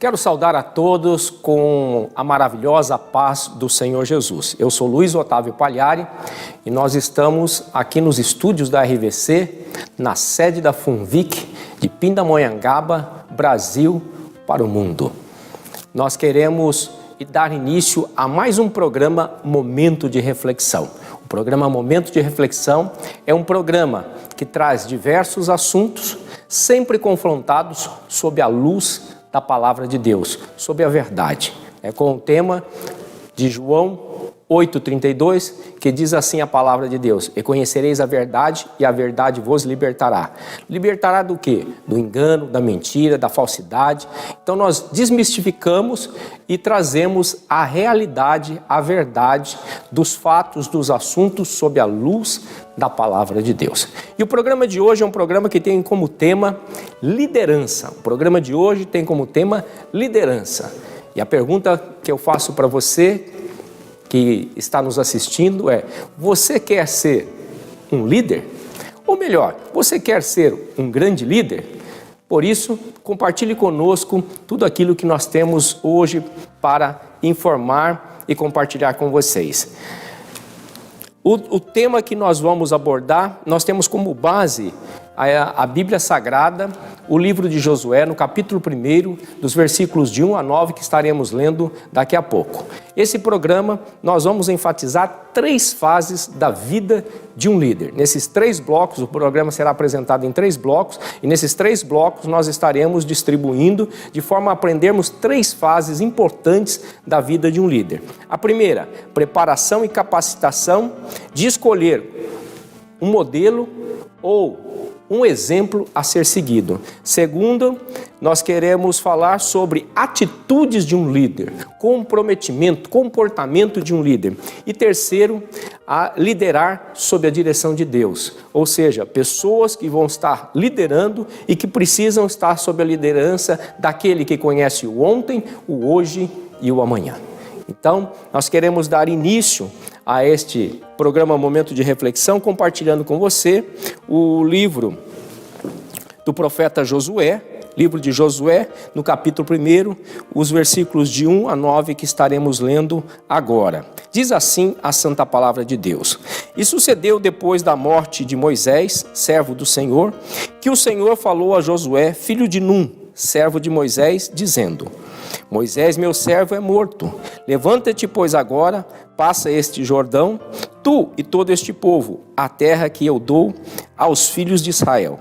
Quero saudar a todos com a maravilhosa paz do Senhor Jesus. Eu sou Luiz Otávio Pagliari e nós estamos aqui nos estúdios da RVC, na sede da Funvic de Pindamonhangaba, Brasil, para o mundo. Nós queremos dar início a mais um programa Momento de Reflexão. O programa Momento de Reflexão é um programa que traz diversos assuntos, sempre confrontados sob a luz da palavra de Deus, sob a verdade. É com o tema de João 8,32, que diz assim a palavra de Deus: e conhecereis a verdade, e a verdade vos libertará. Libertará do quê? Do engano, da mentira, da falsidade. Então nós desmistificamos e trazemos a realidade, a verdade dos fatos, dos assuntos sob a luz da palavra de Deus. E o programa de hoje é um programa que tem como tema liderança. O programa de hoje tem como tema liderança. E a pergunta que eu faço para você que está nos assistindo é: você quer ser um líder? Ou melhor, você quer ser um grande líder? Por isso, compartilhe conosco tudo aquilo que nós temos hoje para informar e compartilhar com vocês. O tema que nós vamos abordar, nós temos como base a Bíblia Sagrada, o livro de Josué, no capítulo 1, dos versículos de 1 a 9, que estaremos lendo daqui a pouco. Esse programa, nós vamos enfatizar 3 fases da vida de um líder. Nesses 3 blocos, o programa será apresentado em 3 blocos, e nesses 3 blocos nós estaremos distribuindo de forma a aprendermos 3 fases importantes da vida de um líder. A primeira, preparação e capacitação de escolher um modelo ou um exemplo a ser seguido. Segundo, nós queremos falar sobre atitudes de um líder, comprometimento, comportamento de um líder. E terceiro, a liderar sob a direção de Deus, ou seja, pessoas que vão estar liderando e que precisam estar sob a liderança daquele que conhece o ontem, o hoje e o amanhã. Então, nós queremos dar início a este programa Momento de Reflexão, compartilhando com você o livro do profeta Josué, livro de Josué, no capítulo 1, os versículos de 1 a 9 que estaremos lendo agora. Diz assim a santa palavra de Deus: e sucedeu depois da morte de Moisés, servo do Senhor, que o Senhor falou a Josué, filho de Num, servo de Moisés, dizendo: Moisés, meu servo, é morto. Levanta-te, pois, agora, passa este Jordão, tu e todo este povo, a terra que eu dou aos filhos de Israel.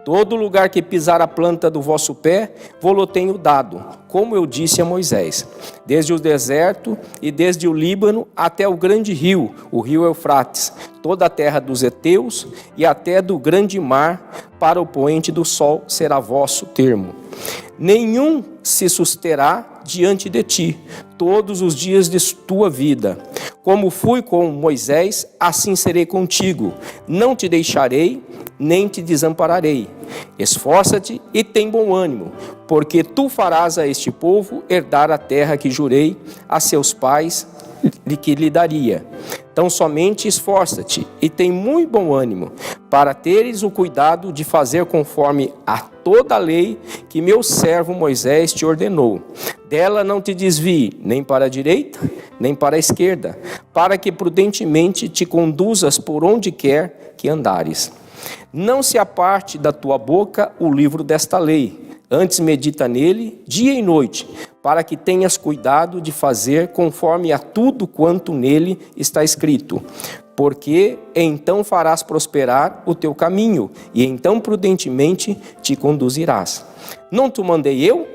Todo lugar que pisar a planta do vosso pé, vou-lo tenho dado, como eu disse a Moisés, desde o deserto e desde o Líbano até o grande rio, o rio Eufrates, toda a terra dos heteus e até do grande mar, para o poente do sol será vosso termo. Nenhum se susterá diante de ti, todos os dias de tua vida. Como fui com Moisés, assim serei contigo. Não te deixarei, nem te desampararei. Esforça-te e tem bom ânimo, porque tu farás a este povo herdar a terra que jurei a seus pais que lhe daria. Então somente esforça-te e tem muito bom ânimo, para teres o cuidado de fazer conforme a toda a lei que meu servo Moisés te ordenou. Dela não te desvie, nem para a direita, nem para a esquerda, para que prudentemente te conduzas por onde quer que andares. Não se aparte da tua boca o livro desta lei, antes medita nele dia e noite, para que tenhas cuidado de fazer conforme a tudo quanto nele está escrito. Porque então farás prosperar o teu caminho, e então prudentemente te conduzirás. Não te mandei eu?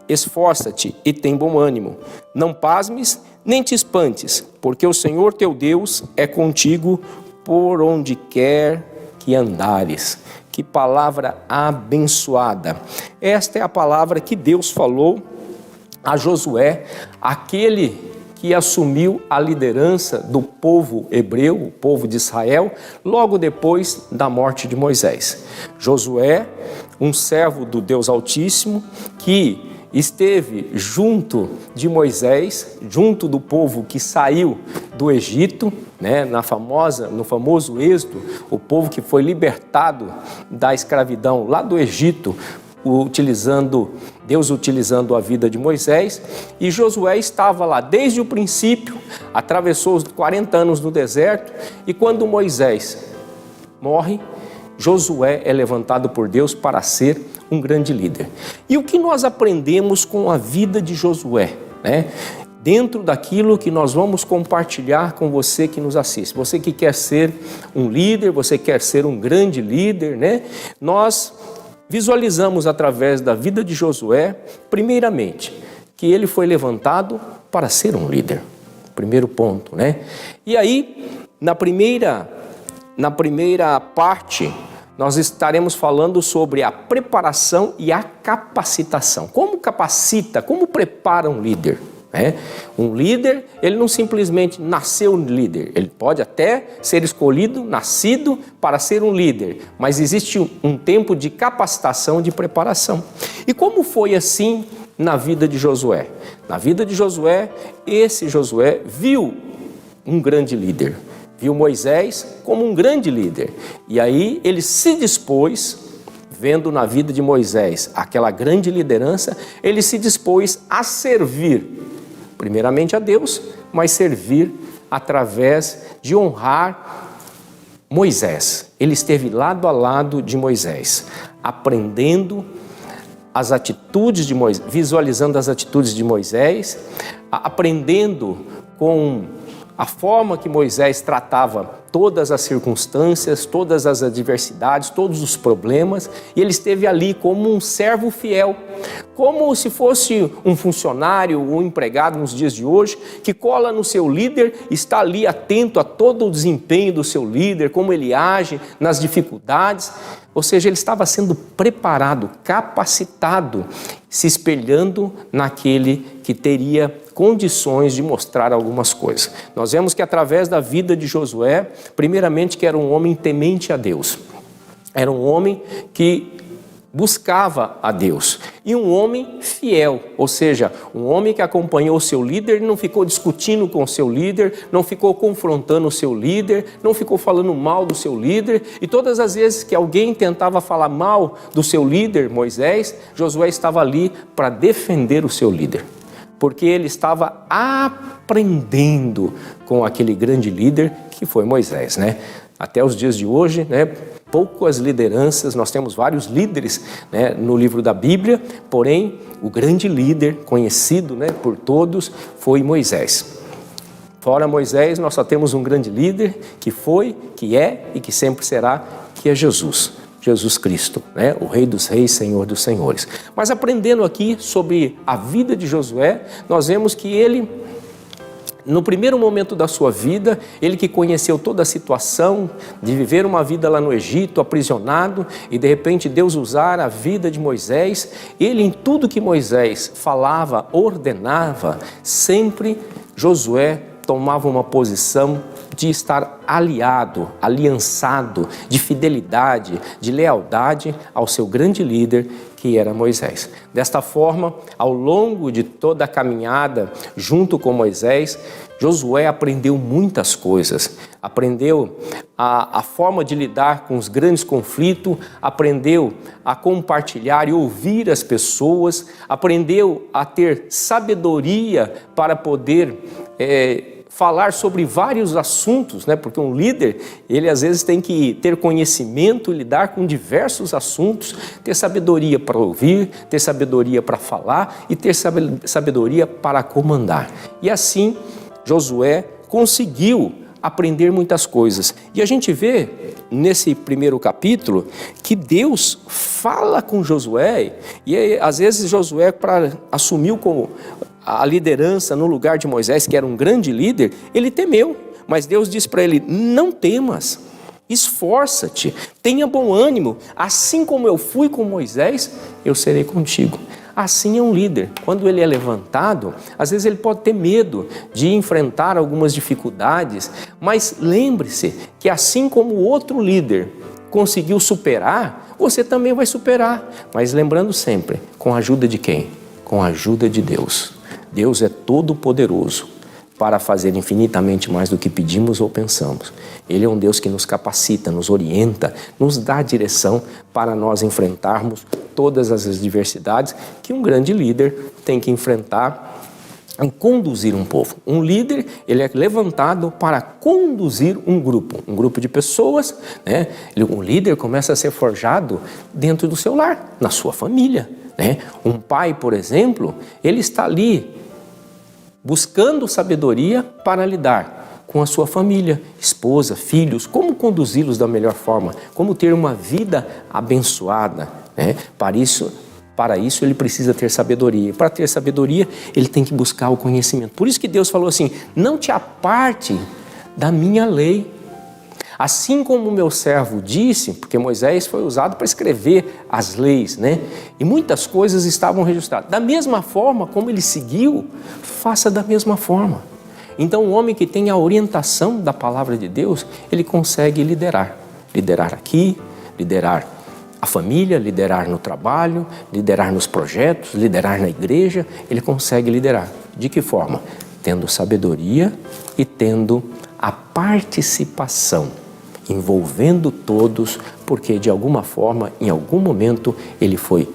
Esforça-te e tem bom ânimo. Não pasmes, nem te espantes, porque o Senhor teu Deus é contigo por onde quer que andares. Que palavra abençoada! Esta é a palavra que Deus falou a Josué, aquele que assumiu a liderança do povo hebreu, o povo de Israel, logo depois da morte de Moisés. Josué, um servo do Deus Altíssimo, que esteve junto de Moisés, junto do povo que saiu do Egito, no famoso Êxodo, o povo que foi libertado da escravidão lá do Egito, utilizando Deus utilizando a vida de Moisés, e Josué estava lá desde o princípio, atravessou os 40 anos no deserto, e quando Moisés morre, Josué é levantado por Deus para ser um grande líder. E o que nós aprendemos com a vida de Josué, né? Dentro daquilo que nós vamos compartilhar com você que nos assiste, você que quer ser um líder, você quer ser um grande líder, né? Nós visualizamos através da vida de Josué, primeiramente, que ele foi levantado para ser um líder. Primeiro ponto, né? E aí, na primeira parte, nós estaremos falando sobre a preparação e a capacitação. Como capacita, como prepara um líder? Um líder, ele não simplesmente nasceu líder, ele pode até ser escolhido, nascido para ser um líder, mas existe um tempo de capacitação, de preparação. E como foi assim na vida de Josué? Na vida de Josué, esse Josué viu um grande líder, viu Moisés como um grande líder, e aí ele se dispôs, vendo na vida de Moisés aquela grande liderança, ele se dispôs a servir, primeiramente a Deus, mas servir através de honrar Moisés. Ele esteve lado a lado de Moisés, aprendendo as atitudes de Moisés, visualizando as atitudes de Moisés, aprendendo com a forma que Moisés tratava todas as circunstâncias, todas as adversidades, todos os problemas, e ele esteve ali como um servo fiel, como se fosse um funcionário ou um empregado nos dias de hoje, que cola no seu líder, está ali atento a todo o desempenho do seu líder, como ele age nas dificuldades, ou seja, ele estava sendo preparado, capacitado, se espelhando naquele que teria condições de mostrar algumas coisas. Nós vemos que através da vida de Josué, primeiramente que era um homem temente a Deus, era um homem que buscava a Deus, e um homem fiel, ou seja, um homem que acompanhou o seu líder, não ficou discutindo com o seu líder, não ficou confrontando o seu líder, não ficou falando mal do seu líder, e todas as vezes que alguém tentava falar mal do seu líder, Moisés, Josué estava ali para defender o seu líder, porque ele estava aprendendo com aquele grande líder que foi Moisés, né? Até os dias de hoje, né? Poucas lideranças, nós temos vários líderes, né, no livro da Bíblia, porém o grande líder conhecido, né, por todos foi Moisés. Fora Moisés, nós só temos um grande líder que foi, que é e que sempre será, que é Jesus Cristo, né, o Rei dos Reis, Senhor dos Senhores. Mas aprendendo aqui sobre a vida de Josué, nós vemos que ele, no primeiro momento da sua vida, ele que conheceu toda a situação de viver uma vida lá no Egito, aprisionado, e de repente Deus usar a vida de Moisés, ele em tudo que Moisés falava, ordenava, sempre Josué tomava uma posição de estar aliado, aliançado, de fidelidade, de lealdade ao seu grande líder, que era Moisés. Desta forma, ao longo de toda a caminhada junto com Moisés, Josué aprendeu muitas coisas, aprendeu a forma de lidar com os grandes conflitos, aprendeu a compartilhar e ouvir as pessoas, aprendeu a ter sabedoria para poder falar sobre vários assuntos, né? Porque um líder, ele às vezes tem que ter conhecimento e lidar com diversos assuntos, ter sabedoria para ouvir, ter sabedoria para falar e ter sabedoria para comandar. E assim, Josué conseguiu aprender muitas coisas. E a gente vê nesse primeiro capítulo que Deus fala com Josué, e aí, às vezes Josué, para assumir como a liderança no lugar de Moisés, que era um grande líder, ele temeu, mas Deus disse para ele: não temas, esforça-te, tenha bom ânimo, assim como eu fui com Moisés, eu serei contigo. Assim é um líder, quando ele é levantado, às vezes ele pode ter medo de enfrentar algumas dificuldades, mas lembre-se que assim como o outro líder conseguiu superar, você também vai superar, mas lembrando sempre, com a ajuda de quem? Com a ajuda de Deus. Deus é todo poderoso, para fazer infinitamente mais do que pedimos ou pensamos. Ele é um Deus que nos capacita, nos orienta, nos dá direção para nós enfrentarmos todas as adversidades que um grande líder tem que enfrentar em conduzir um povo. Um líder, ele é levantado para conduzir um grupo de pessoas, né? Um líder começa a ser forjado dentro do seu lar, na sua família, né? Um pai, por exemplo, ele está ali buscando sabedoria para lidar com a sua família, esposa, filhos, como conduzi-los da melhor forma, como ter uma vida abençoada, né? Para isso ele precisa ter sabedoria. Para ter sabedoria, ele tem que buscar o conhecimento. Por isso que Deus falou assim: não te aparte da minha lei. Assim como o meu servo disse, porque Moisés foi usado para escrever as leis, né? E muitas coisas estavam registradas. Da mesma forma como ele seguiu, faça da mesma forma. Então o homem que tem a orientação da palavra de Deus, ele consegue liderar. Liderar aqui, liderar a família, liderar no trabalho, liderar nos projetos, liderar na igreja. Ele consegue liderar. De que forma? Tendo sabedoria e tendo a participação, envolvendo todos, porque de alguma forma, em algum momento, ele foi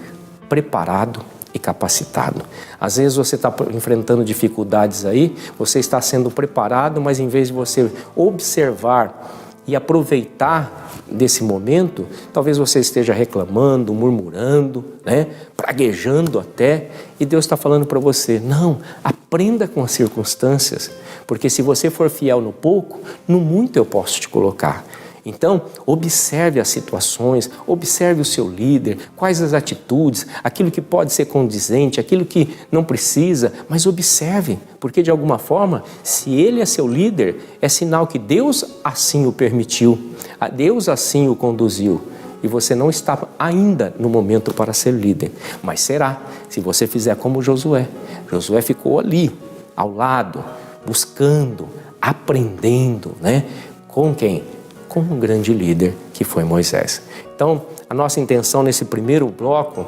preparado e capacitado. Às vezes você está enfrentando dificuldades aí, você está sendo preparado, mas em vez de você observar e aproveitar desse momento, talvez você esteja reclamando, murmurando, né? Praguejando até, e Deus está falando para você: não, aprenda com as circunstâncias, porque se você for fiel no pouco, no muito eu posso te colocar. Então, observe as situações, observe o seu líder, quais as atitudes, aquilo que pode ser condizente, aquilo que não precisa, mas observe, porque de alguma forma, se ele é seu líder, é sinal que Deus assim o permitiu, Deus assim o conduziu. E você não está ainda no momento para ser líder, mas será, se você fizer como Josué. Josué ficou ali, ao lado, buscando, aprendendo, né? Com quem? Com um grande líder que foi Moisés. Então, a nossa intenção nesse primeiro bloco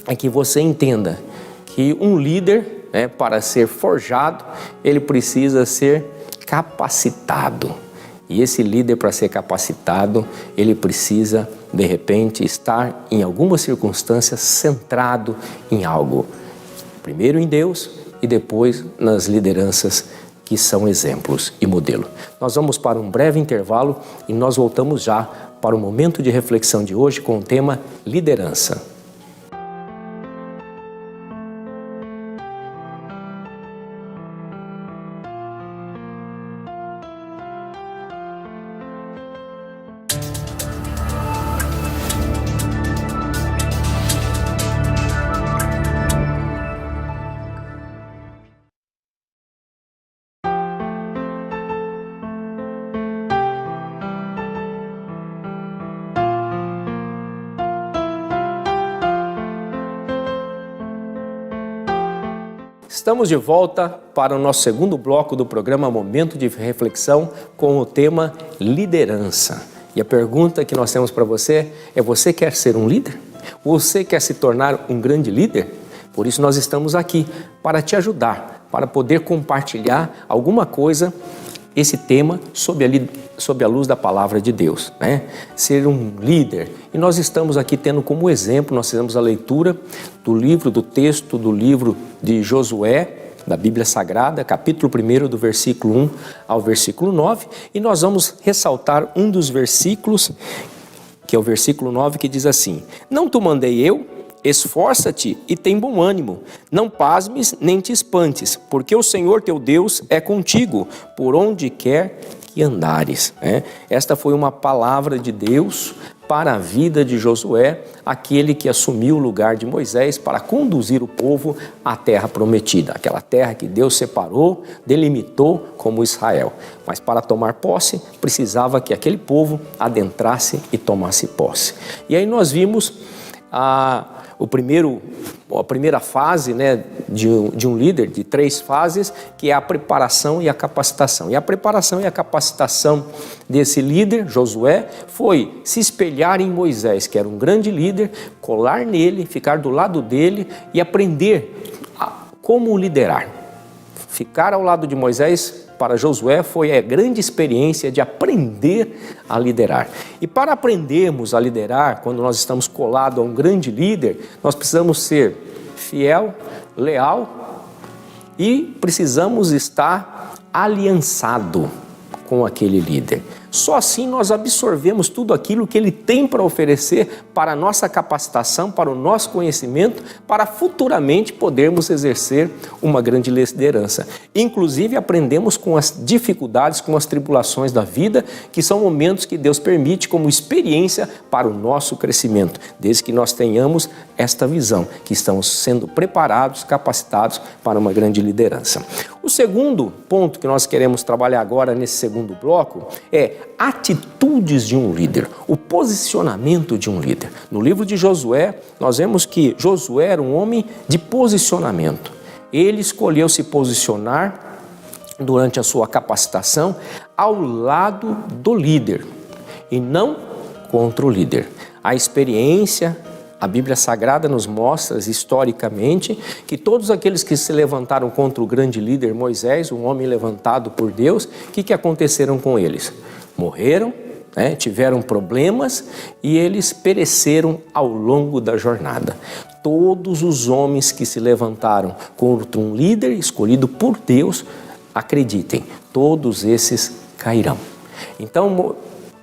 é que você entenda que um líder, né, para ser forjado, ele precisa ser capacitado. E esse líder, para ser capacitado, ele precisa, de repente, estar em algumas circunstâncias centrado em algo. Primeiro em Deus e depois nas lideranças que são exemplos e modelo. Nós vamos para um breve intervalo e nós voltamos já para o momento de reflexão de hoje com o tema liderança. Estamos de volta para o nosso segundo bloco do programa Momento de Reflexão com o tema liderança. E a pergunta que nós temos para você é: você quer ser um líder? Você quer se tornar um grande líder? Por isso nós estamos aqui para te ajudar, para poder compartilhar alguma coisa, esse tema sob a luz da palavra de Deus, né? Ser um líder. E nós estamos aqui tendo como exemplo, nós fizemos a leitura do texto do livro de Josué, da Bíblia Sagrada, capítulo 1, do versículo 1 ao versículo 9, e nós vamos ressaltar um dos versículos, que é o versículo 9, que diz assim: não te mandei eu? Esforça-te e tem bom ânimo, não pasmes nem te espantes, porque o Senhor teu Deus é contigo, por onde quer que andares. Esta foi uma palavra de Deus para a vida de Josué, aquele que assumiu o lugar de Moisés para conduzir o povo à terra prometida, aquela terra que Deus separou, delimitou como Israel. Mas para tomar posse, precisava que aquele povo adentrasse e tomasse posse. E aí nós vimos a primeira fase, né, de um líder, de 3 fases, que é a preparação e a capacitação. E a preparação e a capacitação desse líder, Josué, foi se espelhar em Moisés, que era um grande líder, colar nele, ficar do lado dele e aprender como liderar. Ficar ao lado de Moisés para Josué foi a grande experiência de aprender a liderar. E para aprendermos a liderar, quando nós estamos colados a um grande líder, nós precisamos ser fiel, leal e precisamos estar aliançado com aquele líder. Só assim nós absorvemos tudo aquilo que ele tem para oferecer para a nossa capacitação, para o nosso conhecimento, para futuramente podermos exercer uma grande liderança. Inclusive aprendemos com as dificuldades, com as tribulações da vida, que são momentos que Deus permite como experiência para o nosso crescimento, desde que nós tenhamos esta visão, que estamos sendo preparados, capacitados para uma grande liderança. O segundo ponto que nós queremos trabalhar agora nesse segundo bloco é atitudes de um líder, o posicionamento de um líder. No livro de Josué, nós vemos que Josué era um homem de posicionamento. Ele escolheu se posicionar durante a sua capacitação ao lado do líder e não contra o líder. A experiência, a Bíblia Sagrada nos mostra historicamente que todos aqueles que se levantaram contra o grande líder Moisés, um homem levantado por Deus, o que aconteceram com eles? Morreram, tiveram problemas e eles pereceram ao longo da jornada. Todos os homens que se levantaram contra um líder escolhido por Deus, acreditem, todos esses cairão. Então,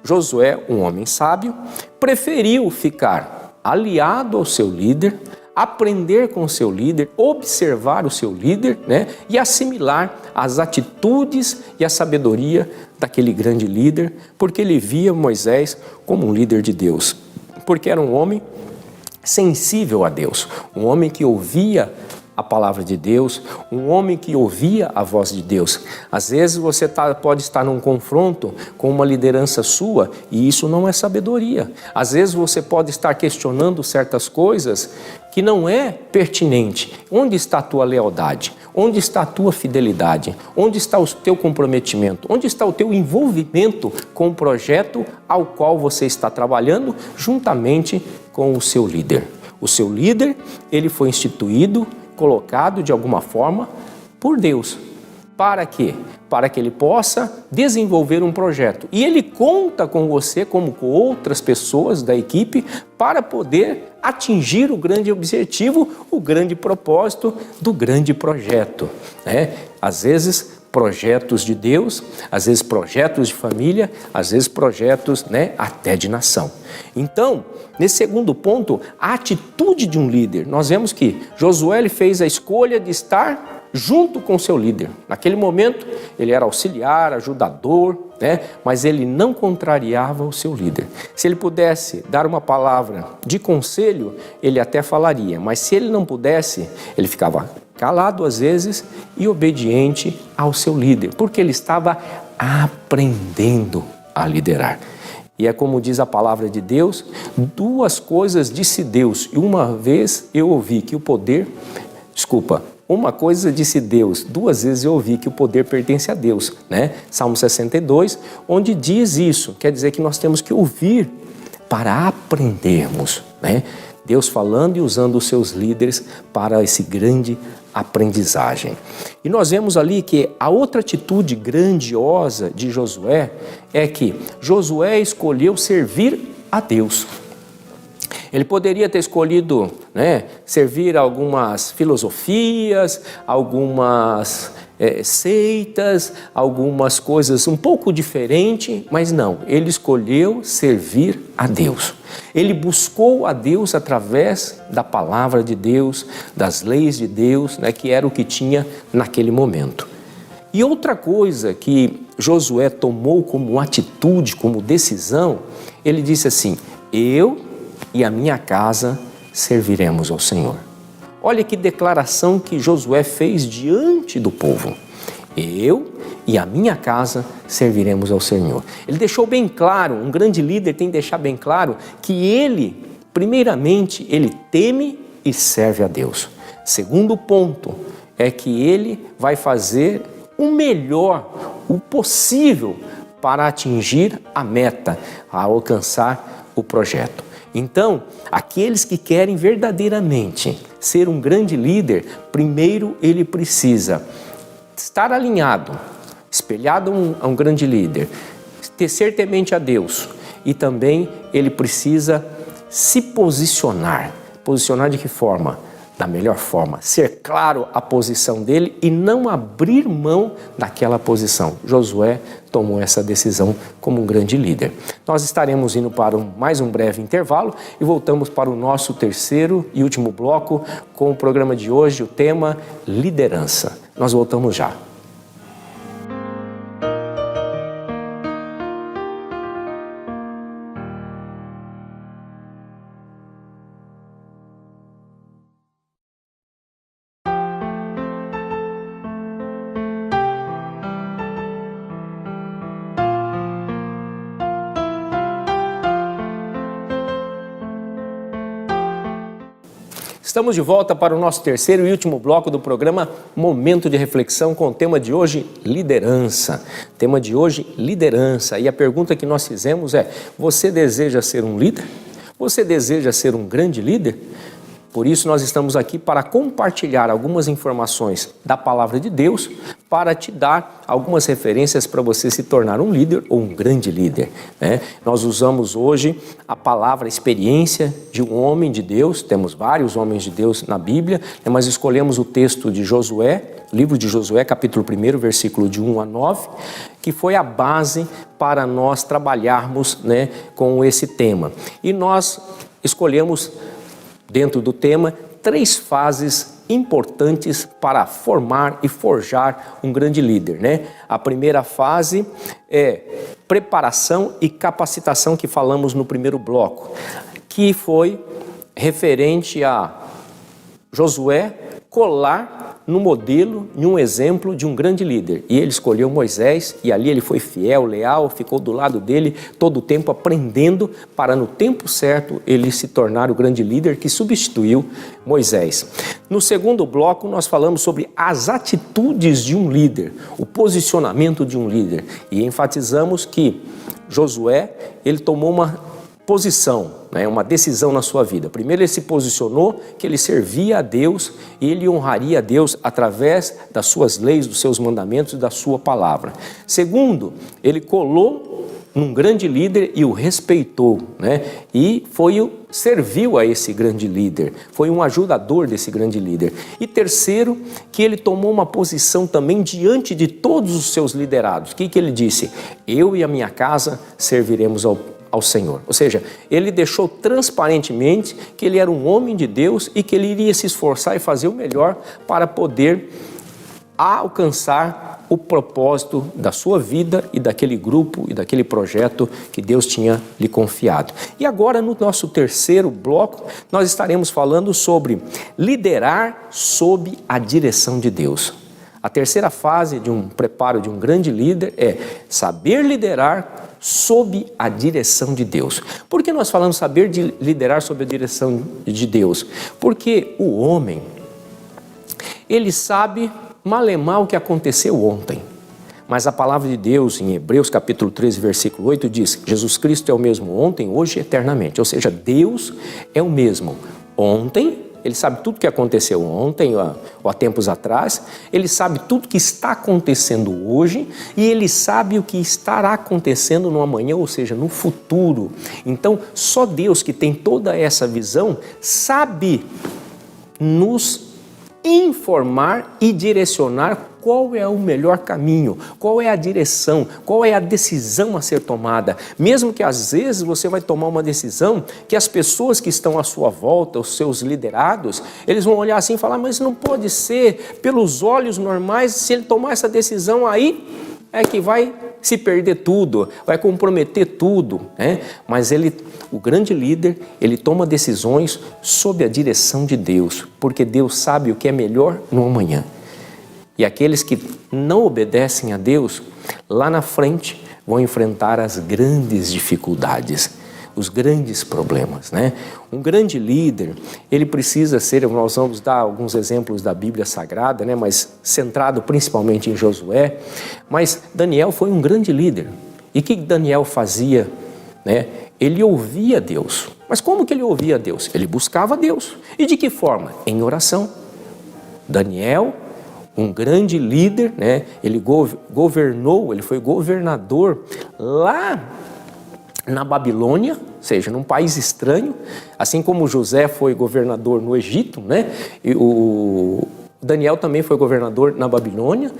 Josué, um homem sábio, preferiu ficar aliado ao seu líder, aprender com o seu líder, observar o seu líder, e assimilar as atitudes e a sabedoria daquele grande líder, porque ele via Moisés como um líder de Deus, porque era um homem sensível a Deus, um homem que ouvia a palavra de Deus, um homem que ouvia a voz de Deus. Às vezes você pode estar num confronto com uma liderança sua e isso não é sabedoria. Às vezes você pode estar questionando certas coisas que não é pertinente. Onde está a tua lealdade? Onde está a tua fidelidade? Onde está o teu comprometimento? Onde está o teu envolvimento com o projeto ao qual você está trabalhando juntamente com o seu líder? O seu líder, ele foi instituído, colocado de alguma forma por Deus. Para quê? Para que ele possa desenvolver um projeto. E ele conta com você, como com outras pessoas da equipe, para poder atingir o grande objetivo, o grande propósito do grande projeto. Às vezes, projetos de Deus, às vezes projetos de família, às vezes projetos até de nação. Então, nesse segundo ponto, a atitude de um líder. Nós vemos que Josué ele fez a escolha de estar junto com seu líder. Naquele momento, ele era auxiliar, ajudador, mas ele não contrariava o seu líder. Se ele pudesse dar uma palavra de conselho, ele até falaria, mas se ele não pudesse, ele ficava calado às vezes e obediente ao seu líder, porque ele estava aprendendo a liderar. E é como diz a palavra de Deus, duas coisas disse Deus, e uma vez eu ouvi que o poder, uma coisa disse Deus, duas vezes eu ouvi que o poder pertence a Deus, Salmo 62, onde diz isso, quer dizer que nós temos que ouvir para aprendermos, Deus falando e usando os seus líderes para esse grande aprendizagem. E nós vemos ali que a outra atitude grandiosa de Josué é que Josué escolheu servir a Deus. Ele poderia ter escolhido servir algumas filosofias, algumas seitas, algumas coisas um pouco diferentes, mas não, ele escolheu servir a Deus. Ele buscou a Deus através da palavra de Deus, das leis de Deus, que era o que tinha naquele momento. E outra coisa que Josué tomou como atitude, como decisão, ele disse assim, eu e a minha casa serviremos ao Senhor. Olha que declaração que Josué fez diante do povo. Eu e a minha casa serviremos ao Senhor. Ele deixou bem claro, um grande líder tem que deixar bem claro que ele, primeiramente, ele teme e serve a Deus. Segundo ponto é que ele vai fazer o melhor, o possível para atingir a meta, a alcançar o projeto. Então, aqueles que querem verdadeiramente ser um grande líder, primeiro ele precisa estar alinhado, espelhado a um grande líder, ser temente a Deus, e também ele precisa se posicionar. Posicionar de que forma? Da melhor forma, ser claro a posição dele e não abrir mão daquela posição. Josué tomou essa decisão como um grande líder. Nós estaremos indo para mais um breve intervalo e voltamos para o nosso terceiro e último bloco com o programa de hoje, o tema liderança. Nós voltamos já. Estamos de volta para o nosso terceiro e último bloco do programa Momento de Reflexão, com o tema de hoje, liderança. Tema de hoje, liderança. E a pergunta que nós fizemos é: você deseja ser um líder? Você deseja ser um grande líder? Por isso nós estamos aqui para compartilhar algumas informações da Palavra de Deus, para te dar algumas referências para você se tornar um líder ou um grande líder, né? Nós usamos hoje a palavra experiência de um homem de Deus, temos vários homens de Deus na Bíblia, mas escolhemos o texto de Josué, livro de Josué, capítulo 1, versículo de 1 a 9, que foi a base para nós trabalharmos, né, com esse tema. E nós escolhemos, dentro do tema, 3 fases importantes para formar e forjar um grande líder, né? A primeira fase é preparação e capacitação, que falamos no primeiro bloco, que foi referente a Josué colar no modelo, em um exemplo de um grande líder. E ele escolheu Moisés, e ali ele foi fiel, leal, ficou do lado dele todo o tempo aprendendo, para no tempo certo ele se tornar o grande líder que substituiu Moisés. No segundo bloco nós falamos sobre as atitudes de um líder, o posicionamento de um líder, e enfatizamos que Josué, ele tomou uma posição, né, uma decisão na sua vida. Primeiro, ele se posicionou que ele servia a Deus e ele honraria a Deus através das suas leis, dos seus mandamentos e da sua palavra. Segundo, ele colou num grande líder e o respeitou, né, e serviu a esse grande líder, foi um ajudador desse grande líder. E terceiro, que ele tomou uma posição também diante de todos os seus liderados. O que ele disse? Eu e a minha casa serviremos ao Senhor. Ou seja, ele deixou transparentemente que ele era um homem de Deus e que ele iria se esforçar e fazer o melhor para poder alcançar o propósito da sua vida e daquele grupo e daquele projeto que Deus tinha lhe confiado. E agora, no nosso terceiro bloco, nós estaremos falando sobre liderar sob a direção de Deus. A terceira fase de um preparo de um grande líder é saber liderar sob a direção de Deus. Por que nós falamos saber liderar sob a direção de Deus? Porque o homem, ele sabe malemar o que aconteceu ontem. Mas a palavra de Deus, em Hebreus capítulo 13, versículo 8, diz que Jesus Cristo é o mesmo ontem, hoje e eternamente. Ou seja, Deus é o mesmo ontem. Ele sabe tudo o que aconteceu ontem ou há tempos atrás, ele sabe tudo o que está acontecendo hoje e ele sabe o que estará acontecendo no amanhã, ou seja, no futuro. Então, só Deus, que tem toda essa visão, sabe nos informar e direcionar qual é o melhor caminho, qual é a direção, qual é a decisão a ser tomada. Mesmo que às vezes você vai tomar uma decisão que as pessoas que estão à sua volta, os seus liderados, eles vão olhar assim e falar, mas não pode ser, pelos olhos normais, se ele tomar essa decisão aí, é que vai se perder tudo, vai comprometer tudo, né? Mas o grande líder, ele toma decisões sob a direção de Deus, porque Deus sabe o que é melhor no amanhã. E aqueles que não obedecem a Deus, lá na frente, vão enfrentar as grandes dificuldades, os grandes problemas, né? Um grande líder, ele precisa ser, nós vamos dar alguns exemplos da Bíblia Sagrada, né? Mas centrado principalmente em Josué, mas Daniel foi um grande líder. E o que Daniel fazia, né? Ele ouvia Deus. Mas como que ele ouvia Deus? Ele buscava Deus. E de que forma? Em oração. Daniel um grande líder, né? Ele governou, ele foi governador lá na Babilônia, ou seja, num país estranho, assim como José foi governador no Egito, né? E o Daniel também foi governador na Babilônia,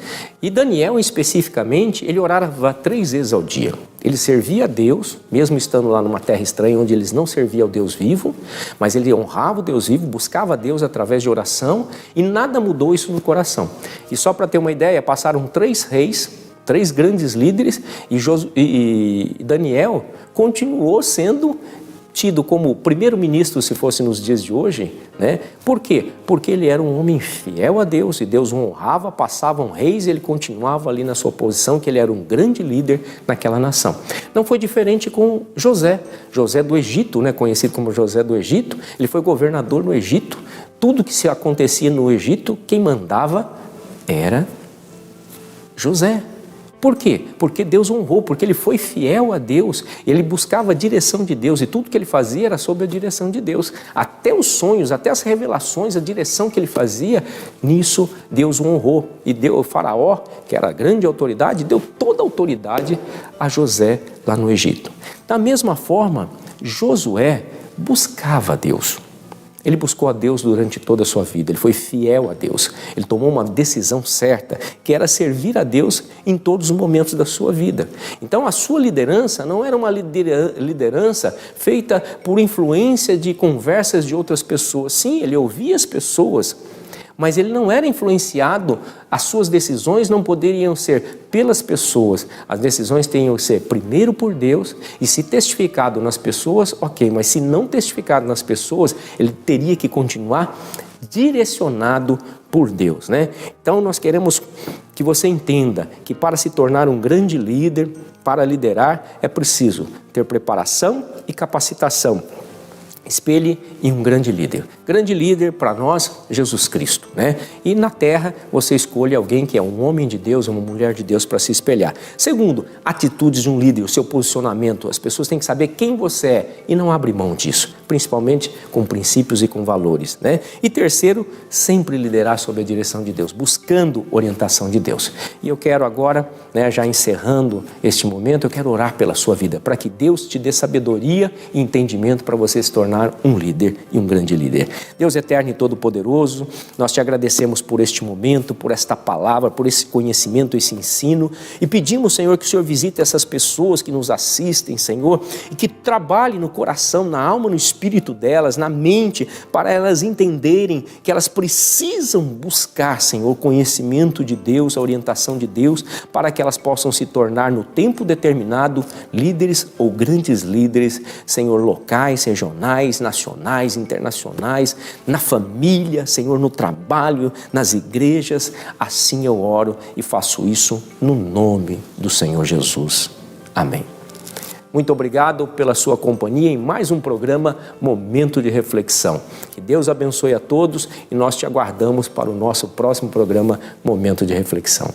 e Daniel especificamente, ele orava 3 vezes ao dia. Ele servia a Deus, mesmo estando lá numa terra estranha onde eles não serviam ao Deus vivo, mas ele honrava o Deus vivo, buscava a Deus através de oração, e nada mudou isso no coração. E só para ter uma ideia, passaram 3 reis, 3 grandes líderes, e Daniel continuou sendo tido como primeiro-ministro, se fosse nos dias de hoje, né? Por quê? Porque ele era um homem fiel a Deus, e Deus o honrava, passavam reis, e ele continuava ali na sua posição, que ele era um grande líder naquela nação. Não foi diferente com José do Egito, né? Conhecido como José do Egito. Ele foi governador no Egito. Tudo que se acontecia no Egito, quem mandava era José. Por quê? Porque Deus honrou, porque ele foi fiel a Deus, ele buscava a direção de Deus, e tudo que ele fazia era sob a direção de Deus. Até os sonhos, até as revelações, a direção que ele fazia, nisso Deus o honrou. E deu o faraó, que era a grande autoridade, deu toda a autoridade a José lá no Egito. Da mesma forma, Josué buscava a Deus. Ele buscou a Deus durante toda a sua vida, ele foi fiel a Deus, ele tomou uma decisão certa, que era servir a Deus em todos os momentos da sua vida. Então a sua liderança não era uma liderança feita por influência de conversas de outras pessoas. Sim, ele ouvia as pessoas, mas ele não era influenciado, as suas decisões não poderiam ser pelas pessoas, as decisões tinham que ser primeiro por Deus, e se testificado nas pessoas, ok, mas se não testificado nas pessoas, ele teria que continuar direcionado por Deus, né? Então nós queremos que você entenda que para se tornar um grande líder, para liderar, é preciso ter preparação e capacitação. Espelhe em um grande líder. Grande líder para nós, Jesus Cristo, né? E na terra você escolhe alguém que é um homem de Deus, uma mulher de Deus para se espelhar. Segundo, atitudes de um líder, o seu posicionamento. As pessoas têm que saber quem você é e não abre mão disso, principalmente com princípios e com valores, né? E terceiro, sempre liderar sob a direção de Deus, buscando orientação de Deus. E eu quero agora, né, já encerrando este momento, eu quero orar pela sua vida, para que Deus te dê sabedoria e entendimento para você se tornar um líder e um grande líder. Deus eterno e todo-poderoso, nós te agradecemos por este momento, por esta palavra, por esse conhecimento, esse ensino, e pedimos, Senhor, que o Senhor visite essas pessoas que nos assistem, Senhor, e que trabalhe no coração, na alma, no espírito delas, na mente, para elas entenderem que elas precisam buscar, Senhor, conhecimento de Deus, a orientação de Deus, para que elas possam se tornar no tempo determinado líderes ou grandes líderes, Senhor, locais, regionais, nacionais, internacionais, na família, Senhor, no trabalho, nas igrejas. Assim eu oro e faço isso no nome do Senhor Jesus. Amém. Muito obrigado pela sua companhia em mais um programa Momento de Reflexão. Que Deus abençoe a todos e nós te aguardamos para o nosso próximo programa Momento de Reflexão.